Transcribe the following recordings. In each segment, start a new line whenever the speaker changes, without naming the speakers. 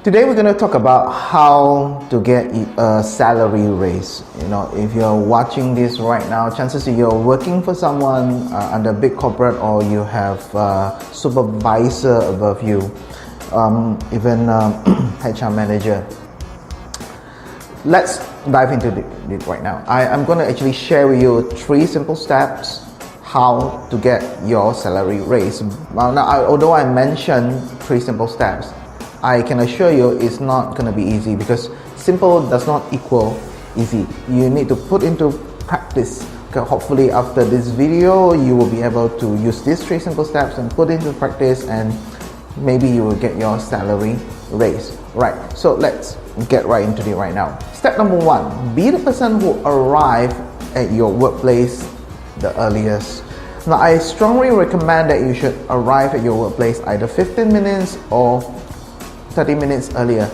Today we're going to talk about how to get a salary raise. If you're watching this right now, chances are you're working for someone under a big corporate, or you have a supervisor above you, even HR manager. Let's dive into it right now. I'm going to actually share with you 3 simple steps how to get your salary raise. Although I mentioned 3 simple steps, I can assure you it's not going to be easy, because simple does not equal easy. You need to put into practice. Okay, hopefully after this video you will be able to use these 3 simple steps and put into practice, and maybe you will get your salary raise. Right, so let's get right into it right now. Step number 1, be the person who arrive at your workplace the earliest. Now, I strongly recommend that you should arrive at your workplace either 15 minutes or 30 minutes earlier.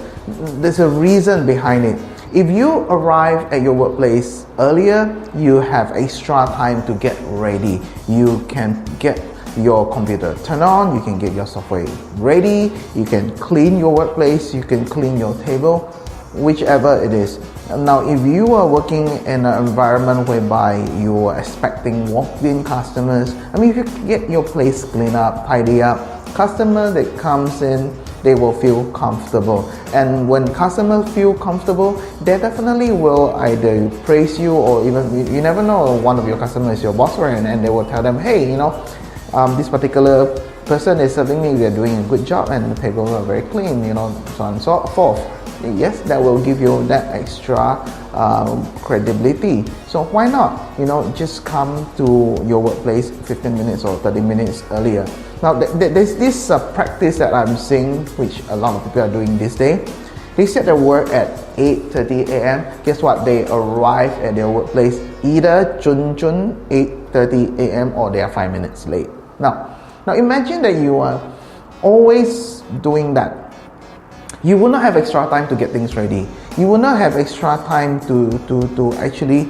There's a reason behind it. If you arrive at your workplace earlier, you have extra time to get ready. You can get your computer turned on, you can get your software ready, you can clean your workplace, you can clean your table, whichever it is. Now, if you are working in an environment whereby you are expecting walk-in customers, if you get your place cleaned up, tidy up, customer that comes in, they will feel comfortable. And when customers feel comfortable, they definitely will either praise you, or even, you never know, one of your customers is your boss, right? And they will tell them, hey, this particular person is serving me, they're doing a good job, and the tables are very clean, so on and so forth. Yes, that will give you that extra credibility. So why not, just come to your workplace 15 minutes or 30 minutes earlier. Now, there's this practice that I'm seeing, which a lot of people are doing this day. They set their work at 8:30 a.m. Guess what? They arrive at their workplace either 8:30 a.m. or they are 5 minutes late. Now imagine that you are always doing that. You will not have extra time to get things ready. You will not have extra time to actually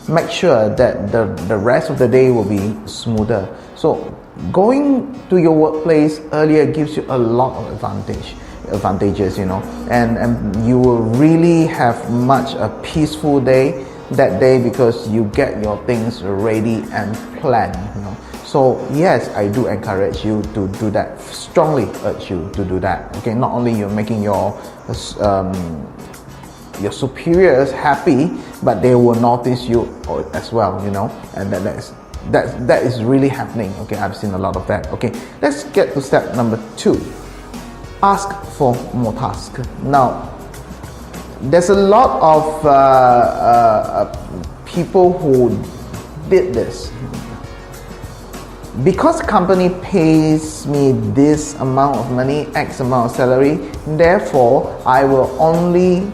make sure that the rest of the day will be smoother. So going to your workplace earlier gives you a lot of advantages, and you will really have much a peaceful day that day, because you get your things ready and planned. So yes, I do encourage you to do that. Strongly urge you to do that. Okay, not only you're making your superiors happy, but they will notice you as well. And that is really happening. Okay, I've seen a lot of that. Okay, let's get to step number 2. Ask for more tasks. Now, there's a lot of people who did this. Because company pays me this amount of money, X amount of salary, therefore I will only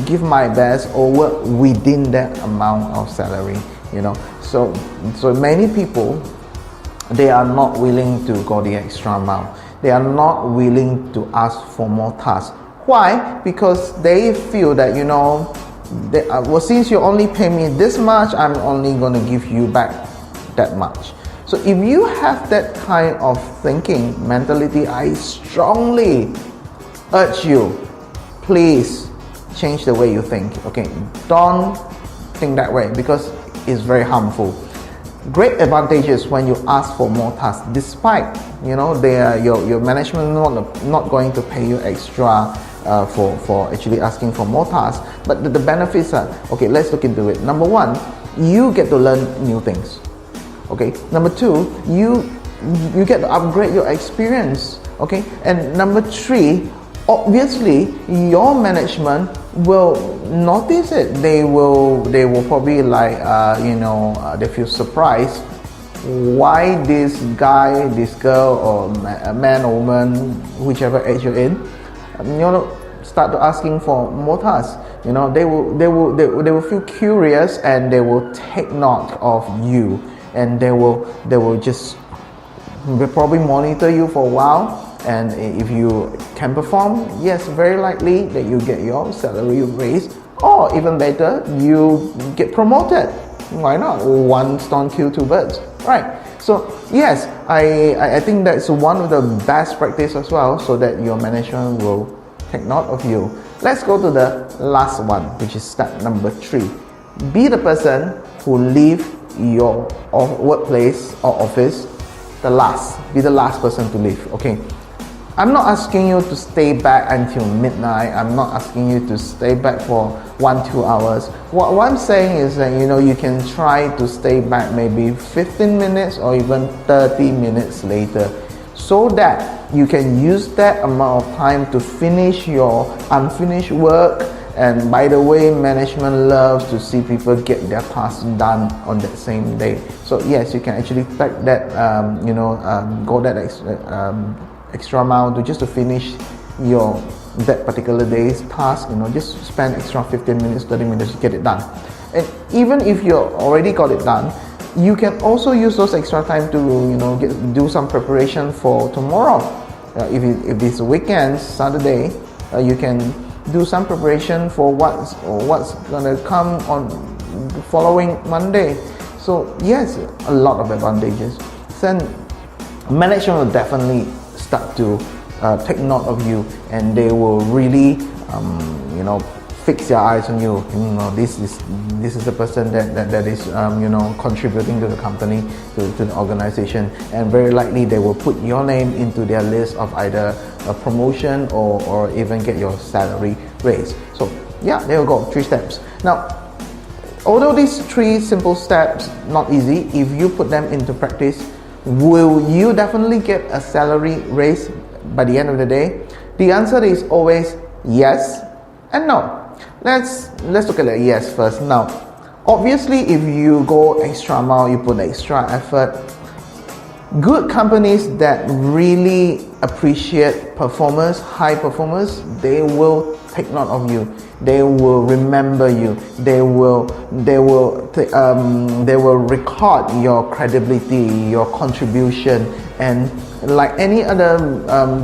give my best or work within that amount of salary. So many people, they are not willing to go the extra amount. They are not willing to ask for more tasks. Why? Because they feel that, since you only pay me this much, I'm only going to give you back that much. So if you have that kind of thinking mentality, I strongly urge you, please change the way you think. Okay, don't think that way, because it's very harmful. Great advantages when you ask for more tasks, despite your management not going to pay you extra for actually asking for more tasks. But the benefits are, okay, let's look into it. Number 1, you get to learn new things. Okay, number 2, you get to upgrade your experience. Okay, and number 3, obviously your management will notice it. They will probably they feel surprised why this guy, this girl, or a man or woman, whichever age you're in, start to asking for more tasks. They will feel curious, and they will take note of you. And they will just probably monitor you for a while, and if you can perform, yes, very likely that you get your salary raise, or even better, you get promoted. Why not? One stone kill 2 birds, right? So yes, I think that's one of the best practice as well, so that your management will take note of you. Let's go to the last one, which is step number 3. Be the person who leave your workplace or office be the last person to leave. Okay, I'm not asking you to stay back until midnight. I'm not asking you to stay back for 1-2 hours. What I'm saying is that you can try to stay back maybe 15 minutes or even 30 minutes later, so that you can use that amount of time to finish your unfinished work. And by the way, management loves to see people get their tasks done on that same day. So yes, you can actually take that, go that extra mile just to finish that particular day's task. Just spend extra 15 minutes, 30 minutes to get it done. And even if you already got it done, you can also use those extra time to do some preparation for tomorrow. If it's weekend, Saturday, you can do some preparation for what's gonna come on the following Monday. So yes, a lot of advantages. Then management will definitely start to take note of you, and they will really fix their eyes on you. This is the person that is contributing to the company, to the organization, and very likely they will put your name into their list of either a promotion or even get your salary raise. So yeah, there you go, 3 steps. Now, although these 3 simple steps not easy, if you put them into practice, will you definitely get a salary raise by the end of the day? The answer is always yes and no. Let's look at the yes first. Now, obviously, if you go extra mile, you put extra effort, good companies that really appreciate performers, high performers, they will take note of you. They will remember you. They will record your credibility, your contribution, and like any other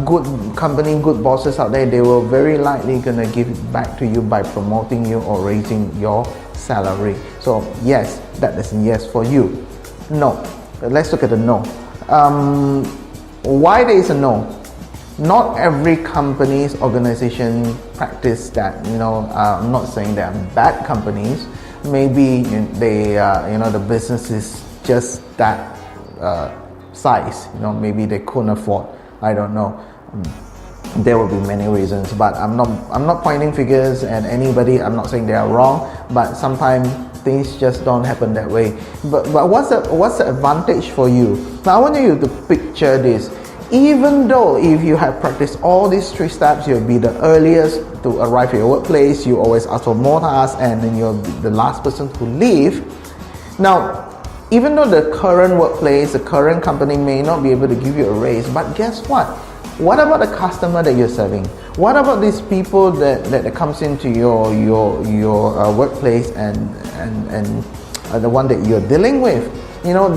good company, good bosses out there, they will very likely gonna give it back to you by promoting you or raising your salary. So yes, that is a yes for you. No, let's look at the no. Why there is a no? Not every company's organization practice that. I'm not saying they are bad companies. Maybe the business is just that size. Maybe they couldn't afford. I don't know. There will be many reasons, but I'm not pointing fingers at anybody. I'm not saying they are wrong, but sometimes things just don't happen that way. But what's the advantage for you? Now I want you to picture this. Even though if you have practiced all these 3 steps, you'll be the earliest to arrive at your workplace, you always ask for more tasks, and then you're the last person to leave. Now, even though the current workplace, the current company may not be able to give you a raise, but guess what? What about the customer that you're serving? What about these people that comes into your workplace and the one that you're dealing with?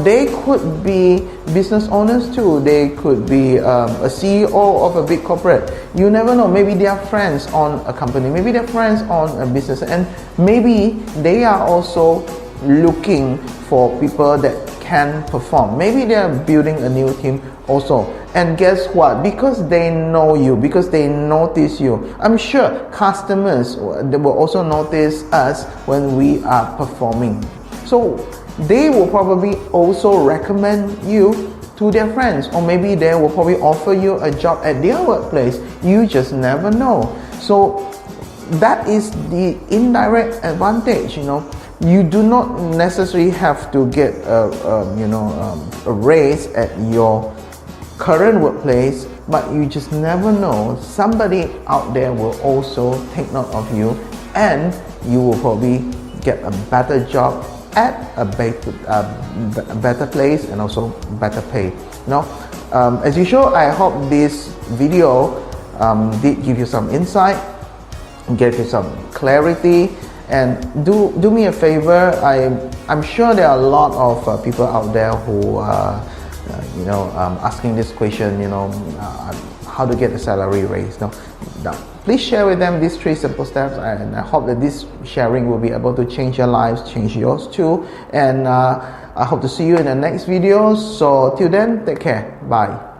They could be business owners too. They could be a CEO of a big corporate. You never know. Maybe they are friends on a company. Maybe they're friends on a business, and maybe they are also looking for people that can perform. Maybe they are building a new team also. And guess what? Because they know you, because they notice you, I'm sure customers, they will also notice us when we are performing. So they will probably also recommend you to their friends, or maybe they will probably offer you a job at their workplace. You just never know. So that is the indirect advantage. You do not necessarily have to get a raise at your current workplace, but you just never know. Somebody out there will also take note of you, and you will probably get a better job at a better place, and also better pay. As usual, I hope this video did give you some insight, gave you some clarity. And do me a favor. I'm sure there are a lot of people out there who are asking this question, how to get a salary raise. Now, please share with them these 3 simple steps, and I hope that this sharing will be able to change your lives, change yours too. And I hope to see you in the next video. So till then, take care. Bye.